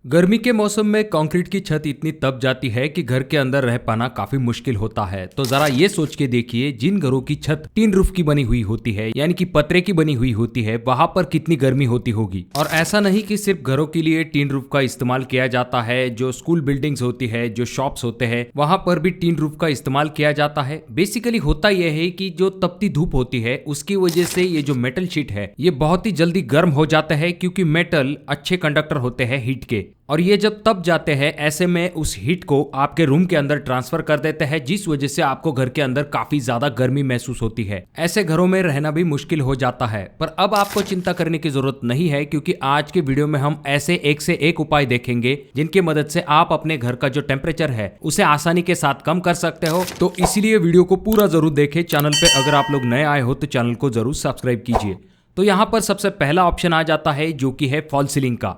गर्मी के मौसम में कंक्रीट की छत इतनी तप जाती है कि घर के अंदर रह पाना काफी मुश्किल होता है। तो जरा ये सोच के देखिए, जिन घरों की छत टीन रूफ की बनी हुई होती है यानी कि पतरे की बनी हुई होती है, वहां पर कितनी गर्मी होती होगी। और ऐसा नहीं कि सिर्फ घरों के लिए टीन रूफ का इस्तेमाल किया जाता है, जो स्कूल बिल्डिंग्स होती है, जो शॉप्स होते हैं, वहां पर भी टीन रूफ का इस्तेमाल किया जाता है। बेसिकली होता यह है कि जो तपती धूप होती है उसकी वजह से ये जो मेटल शीट है ये बहुत ही जल्दी गर्म हो जाता है, क्योंकि मेटल अच्छे कंडक्टर होते हैं हीट के। और ये जब तप जाते हैं, ऐसे में उस हीट को आपके रूम के अंदर ट्रांसफर कर देते हैं, जिस वजह से आपको घर के अंदर काफी ज्यादा गर्मी महसूस होती है। ऐसे घरों में रहना भी मुश्किल हो जाता है। पर अब आपको चिंता करने की जरूरत नहीं है, क्योंकि आज के वीडियो में हम ऐसे एक से एक उपाय देखेंगे जिनकी मदद से आप अपने घर का जो टेम्परेचर है उसे आसानी के साथ कम कर सकते हो। तो इसलिए वीडियो को पूरा जरूर देखें। चैनल पे अगर आप लोग नए आए हो तो चैनल को जरूर सब्सक्राइब कीजिए। तो यहाँ पर सबसे पहला ऑप्शन आ जाता है, जो कि है फॉल सीलिंग का।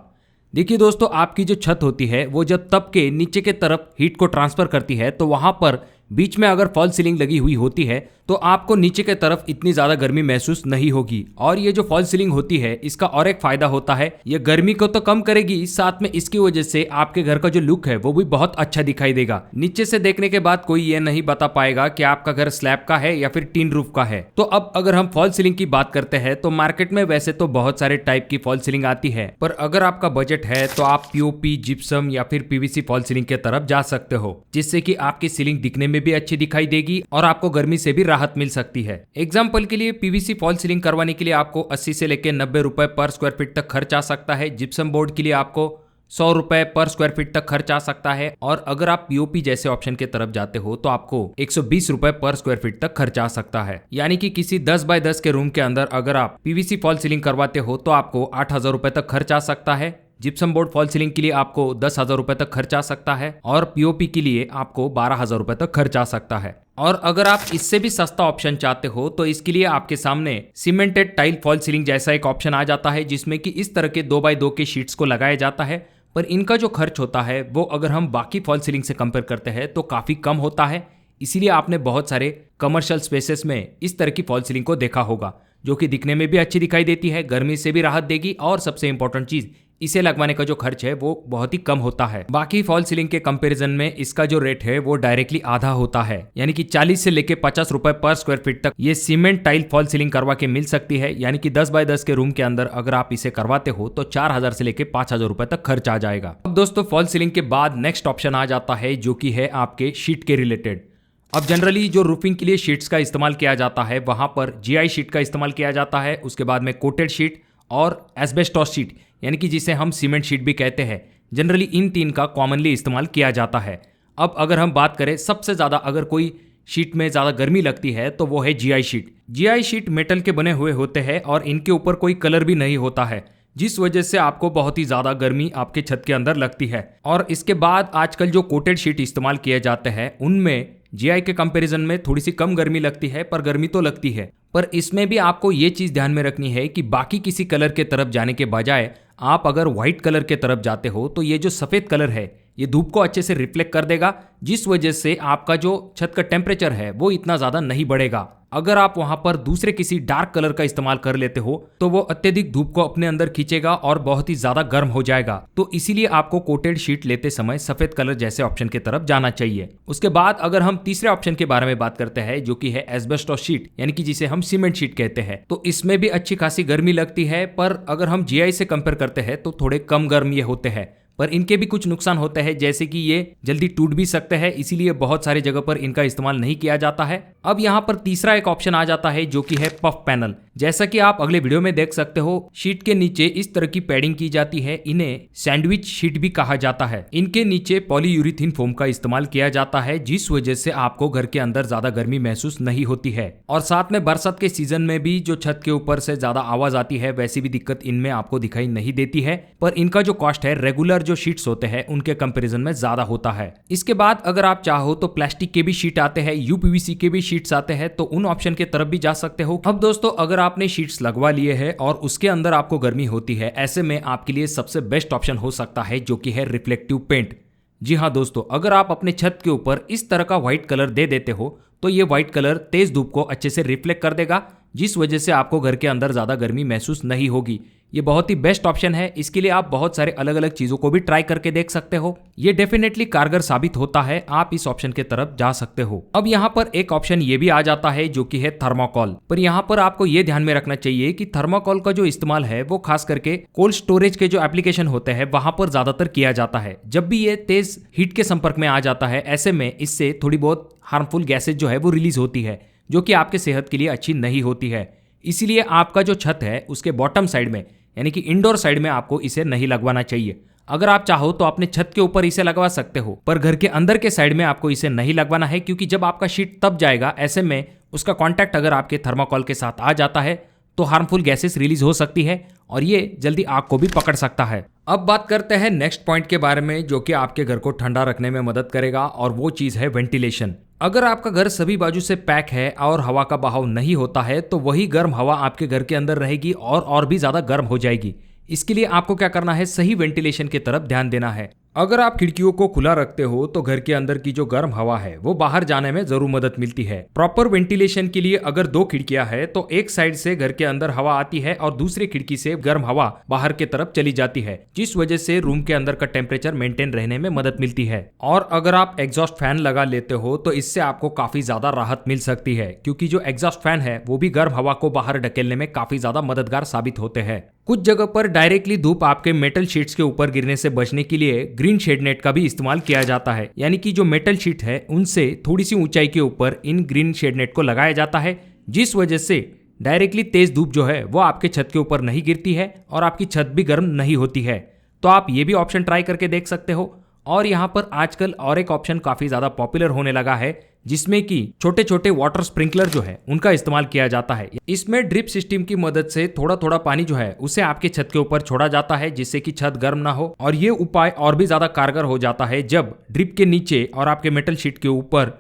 देखिए दोस्तों, आपकी जो छत होती है वो जब तप के नीचे के तरफ हीट को ट्रांसफर करती है, तो वहां पर बीच में अगर फॉल सीलिंग लगी हुई होती है तो आपको नीचे के तरफ इतनी ज्यादा गर्मी महसूस नहीं होगी। और ये जो फॉल सीलिंग होती है, इसका और एक फायदा होता है, ये गर्मी को तो कम करेगी, साथ में इसकी वजह से आपके घर का जो लुक है वो भी बहुत अच्छा दिखाई देगा। नीचे से देखने के बाद कोई ये नहीं बता पाएगा कि आपका घर स्लैब का है या फिर टीन रूफ का है। तो अब अगर हम फॉल सीलिंग की बात करते हैं तो मार्केट में वैसे तो बहुत सारे टाइप की फॉल सीलिंग आती है, पर अगर आपका बजट है तो आप पीओपी, जिप्सम या फिर पीवीसी फॉल सीलिंग के तरफ जा सकते हो, जिससे कि आपकी सीलिंग दिखने में भी अच्छी दिखाई देगी और आपको गर्मी से भी राहत मिल सकती है। एग्जाम्पल के लिए पीवीसी फॉल सीलिंग करवाने के लिए आपको 80 से लेकर 90 रुपए पर स्क्वायर फीट तक खर्च आ सकता है। जिप्सम बोर्ड के लिए आपको 100 रुपए पर स्क्वायर फीट तक खर्च आ सकता है। और अगर आप पीओपी जैसे ऑप्शन के तरफ जाते हो तो आपको 120 रुपए पर स्क्वायर फीट तक खर्च आ सकता है। यानी कि किसी 10 बाय 10 के रूम के अंदर अगर आप पीवीसी फॉल सीलिंग करवाते हो तो आपको 8,000 रुपए तक खर्च आ सकता है। जिप्सम बोर्ड फॉल सीलिंग के लिए आपको 10,000 रुपए तक खर्च आ सकता है और पीओपी के लिए आपको 12,000 रुपए तक खर्च आ सकता है। और अगर आप इससे भी सस्ता ऑप्शन चाहते हो तो इसके लिए आपके सामने सीमेंटेड टाइल फॉल सीलिंग जैसा एक ऑप्शन आ जाता है, जिसमें कि इस तरह के 2x2 के शीट्स को लगाया जाता है। पर इनका जो खर्च होता है वो अगर हम बाकी फॉल सीलिंग से कंपेयर करते हैं तो काफी कम होता है। इसीलिए आपने बहुत सारे कमर्शियल स्पेसेस में इस तरह की फॉल सीलिंग को देखा होगा, जो कि दिखने में भी अच्छी दिखाई देती है, गर्मी से भी राहत देगी, और सबसे इंपॉर्टेंट चीज, इसे लगवाने का जो खर्च है वो बहुत ही कम होता है। बाकी फॉल सीलिंग के कंपैरिजन में इसका जो रेट है वो डायरेक्टली आधा होता है, यानी कि 40 से लेके 50 रुपए पर स्क्वायर फीट तक ये सीमेंट टाइल फॉल सीलिंग करवा के मिल सकती है। यानी कि 10 बाय 10 के रूम के अंदर अगर आप इसे करवाते हो तो 4,000 से लेके 5,000 रुपए तक खर्च आ जाएगा। अब दोस्तों, फॉल सीलिंग के बाद नेक्स्ट ऑप्शन आ जाता है, जो कि है आपके शीट के रिलेटेड। अब जनरली जो रूफिंग के लिए शीट्स का इस्तेमाल किया जाता है वहां पर जीआई शीट का इस्तेमाल किया जाता है, उसके बाद में कोटेड शीट और एस्बेस्टॉस शीट, यानी कि जिसे हम सीमेंट शीट भी कहते हैं। जनरली इन तीन का कॉमनली इस्तेमाल किया जाता है। अब अगर हम बात करें सबसे ज़्यादा अगर कोई शीट में ज़्यादा गर्मी लगती है तो वो है GI sheet. GI sheet metal के बने हुए होते हैं और इनके ऊपर कोई कलर भी नहीं होता है, जिस वजह से आपको बहुत ही ज़्यादा गर्मी आपके छत के अंदर लगती है। और इसके बाद आजकल जो कोटेड शीट इस्तेमाल किए जाते हैं उनमें जीआई के कंपैरिजन में थोड़ी सी कम गर्मी लगती है, पर गर्मी तो लगती है। पर इसमें भी आपको ये चीज़ ध्यान में रखनी है कि बाकी किसी कलर के तरफ जाने के बजाय आप अगर व्हाइट कलर के तरफ जाते हो तो ये जो सफ़ेद कलर है ये धूप को अच्छे से रिफ्लेक्ट कर देगा, जिस वजह से आपका जो छत का टेम्परेचर है वो इतना ज़्यादा नहीं बढ़ेगा। अगर आप वहां पर दूसरे किसी डार्क कलर का इस्तेमाल कर लेते हो तो वो अत्यधिक धूप को अपने अंदर खींचेगा और बहुत ही ज्यादा गर्म हो जाएगा। तो इसीलिए आपको कोटेड शीट लेते समय सफेद कलर जैसे ऑप्शन की तरफ जाना चाहिए। उसके बाद अगर हम तीसरे ऑप्शन के बारे में बात करते हैं, जो कि है एस्बेस्टॉस शीट, यानी कि जिसे हम सीमेंट शीट कहते हैं, तो इसमें भी अच्छी खासी गर्मी लगती है। पर अगर हम जीआई से कंपेयर करते हैं तो थोड़े कम गर्म ये होते हैं, पर इनके भी कुछ नुकसान होते हैं, जैसे कि ये जल्दी टूट भी सकते हैं, इसीलिए बहुत सारी जगह पर इनका इस्तेमाल नहीं किया जाता है। अब यहाँ पर तीसरा एक ऑप्शन आ जाता है, जो कि है पफ पैनल। जैसा कि आप अगले वीडियो में देख सकते हो, शीट के नीचे इस तरह की पैडिंग की जाती है। इन्हें सैंडविच शीट भी कहा जाता है। इनके नीचे पॉलीयूरेथीन फोम का इस्तेमाल किया जाता है, जिस वजह से आपको घर के अंदर ज्यादा गर्मी महसूस नहीं होती है। और साथ में बरसात के सीजन में भी जो छत के ऊपर से ज्यादा आवाज आती है, वैसी भी दिक्कत इनमें आपको दिखाई नहीं देती है। पर इनका जो कॉस्ट है रेगुलर जो शीट्स होते हैं उनके कंपैरिजन में ज्यादा होता है। इसके बाद अगर आप चाहो तो प्लास्टिक के भी शीट आते हैं, यूपीवीसी के भी शीट्स आते हैं, तो उन ऑप्शन के तरफ भी जा सकते हो। अब दोस्तों, अगर आपने शीट्स लगवा लिए हैं और उसके अंदर आपको गर्मी होती है, ऐसे में आपके लिए सबसे बेस्ट ऑप्शन हो सकता है, जो कि है रिफ्लेक्टिव पेंट। जी हाँ दोस्तों, अगर आप अपने छत के ऊपर इस तरह का व्हाइट कलर दे देते हो तो ये व्हाइट कलर तेज धूप को अच्छे से रिफ्लेक्ट कर देगा, जिस वजह से आपको घर के अंदर ज्यादा गर्मी महसूस नहीं होगी। ये बहुत ही बेस्ट ऑप्शन है। इसके लिए आप बहुत सारे अलग अलग चीजों को भी ट्राई करके देख सकते हो। ये डेफिनेटली कारगर साबित होता है, आप इस ऑप्शन के तरफ जा सकते हो। अब यहाँ पर एक ऑप्शन ये भी आ जाता है जो कि है थर्माकोल। पर यहाँ पर आपको ये ध्यान में रखना चाहिए कि थर्माकोल का जो इस्तेमाल है वो खास करके कोल्ड स्टोरेज के जो एप्लीकेशन होते हैं वहां पर ज्यादातर किया जाता है। जब भी ये तेज हीट के संपर्क में आ जाता है, ऐसे में इससे थोड़ी बहुत हार्मफुल गैसेज जो है वो रिलीज होती है, जो कि आपके सेहत के लिए अच्छी नहीं होती है। इसीलिए आपका जो छत है उसके बॉटम साइड में यानी कि इंडोर साइड में आपको इसे नहीं लगवाना चाहिए। अगर आप चाहो तो अपने छत के ऊपर इसे लगवा सकते हो, पर घर के अंदर के साइड में आपको इसे नहीं लगवाना है, क्योंकि जब आपका शीट तप जाएगा, ऐसे में उसका कांटेक्ट अगर आपके थर्माकोल के साथ आ जाता है तो हार्मफुल गैसेस रिलीज हो सकती है और ये जल्दी आग को भी पकड़ सकता है। अब बात करते हैं नेक्स्ट पॉइंट के बारे में जो कि आपके घर को ठंडा रखने में मदद करेगा, और वो चीज है वेंटिलेशन। अगर आपका घर सभी बाजू से पैक है और हवा का बहाव नहीं होता है तो वही गर्म हवा आपके घर के अंदर रहेगी और भी ज्यादा गर्म हो जाएगी। इसके लिए आपको क्या करना है, सही वेंटिलेशन की तरफ ध्यान देना है। अगर आप खिड़कियों को खुला रखते हो तो घर के अंदर की जो गर्म हवा है वो बाहर जाने में जरूर मदद मिलती है। प्रॉपर वेंटिलेशन के लिए अगर 2 खिड़कियां है तो एक साइड से घर के अंदर हवा आती है और दूसरी खिड़की से गर्म हवा बाहर की तरफ चली जाती है, जिस वजह से रूम के अंदर का टेम्परेचर मेंटेन रहने में मदद मिलती है। और अगर आप एग्जॉस्ट फैन लगा लेते हो तो इससे आपको काफी ज्यादा राहत मिल सकती है, क्योंकि जो एग्जॉस्ट फैन है वो भी गर्म हवा को बाहर ढकेलने में काफी ज्यादा मददगार साबित होते हैं। कुछ जगह पर डायरेक्टली धूप आपके मेटल शीट्स के ऊपर गिरने से बचने के लिए ग्रीन शेड नेट का भी इस्तेमाल किया जाता है, यानी कि जो मेटल शीट है उनसे थोड़ी सी ऊंचाई के ऊपर इन ग्रीन शेड नेट को लगाया जाता है, जिस वजह से डायरेक्टली तेज धूप जो है वो आपके छत के ऊपर नहीं गिरती है और आपकी छत भी गर्म नहीं होती है। तो आप ये भी ऑप्शन ट्राई करके देख सकते हो। और यहाँ पर आजकल और एक ऑप्शन काफी ज्यादा पॉपुलर होने लगा है, जिसमें कि छोटे छोटे वाटर स्प्रिंकलर जो है उनका इस्तेमाल किया जाता है। इसमें ड्रिप सिस्टम की मदद से थोड़ा थोड़ा पानी जो है उसे आपके छत के ऊपर छोड़ा जाता है, जिससे कि छत गर्म ना हो। और ये उपाय और भी ज्यादा कारगर हो जाता है जब ड्रिप के नीचे और आपके मेटल शीट के ऊपर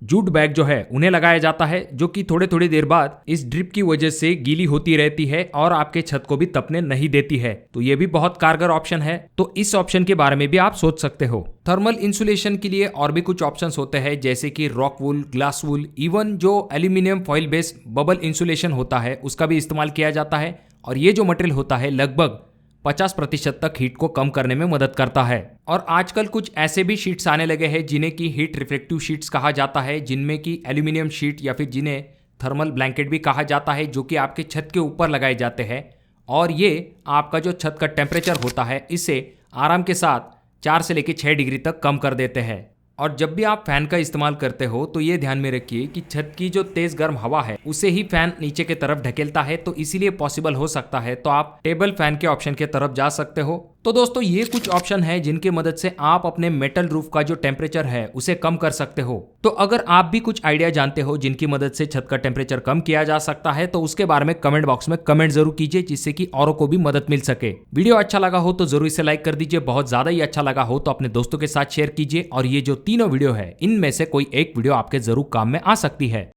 जूट बैग जो है उन्हें लगाया जाता है, जो कि थोड़ी थोड़ी देर बाद इस ड्रिप की वजह से गीली होती रहती है और आपके छत को भी तपने नहीं देती है। तो ये भी बहुत कारगर ऑप्शन है, तो इस ऑप्शन के बारे में भी आप सोच सकते हो। थर्मल इंसुलेशन के लिए और भी कुछ ऑप्शंस होते हैं, जैसे कि rock wool, glass wool, even जो aluminium foil based bubble insulation होता है उसका भी इस्तेमाल किया जाता है। और ये जो मटेरियल होता है लगभग 50% तक हीट को कम करने में मदद करता है। और आजकल कुछ ऐसे भी शीट्स आने लगे हैं जिन्हें की हीट रिफ्लेक्टिव शीट्स कहा जाता है, जिनमें की एल्यूमिनियम शीट या फिर जिन्हें थर्मल ब्लैंकेट भी कहा जाता है, जो कि आपके छत के ऊपर लगाए जाते हैं। और ये आपका जो छत का टेम्परेचर होता है इसे आराम के साथ 4 से लेकर 6 डिग्री तक कम कर देते हैं। और जब भी आप फैन का इस्तेमाल करते हो तो ये ध्यान में रखिए कि छत की जो तेज गर्म हवा है उसे ही फैन नीचे की तरफ ढकेलता है, तो इसीलिए पॉसिबल हो सकता है तो आप टेबल फैन के ऑप्शन के तरफ जा सकते हो। तो दोस्तों ये कुछ ऑप्शन है जिनकी मदद से आप अपने मेटल रूफ का जो टेम्परेचर है उसे कम कर सकते हो। तो अगर आप भी कुछ आइडिया जानते हो जिनकी मदद से छत का टेम्परेचर कम किया जा सकता है तो उसके बारे में कमेंट बॉक्स में कमेंट जरूर कीजिए, जिससे कि औरों को भी मदद मिल सके। वीडियो अच्छा लगा हो तो जरूर इसे लाइक कर दीजिए, बहुत ज्यादा ही अच्छा लगा हो तो अपने दोस्तों के साथ शेयर कीजिए। और ये जो तीनों वीडियो है इनमें से कोई एक वीडियो आपके जरूर काम में आ सकती है।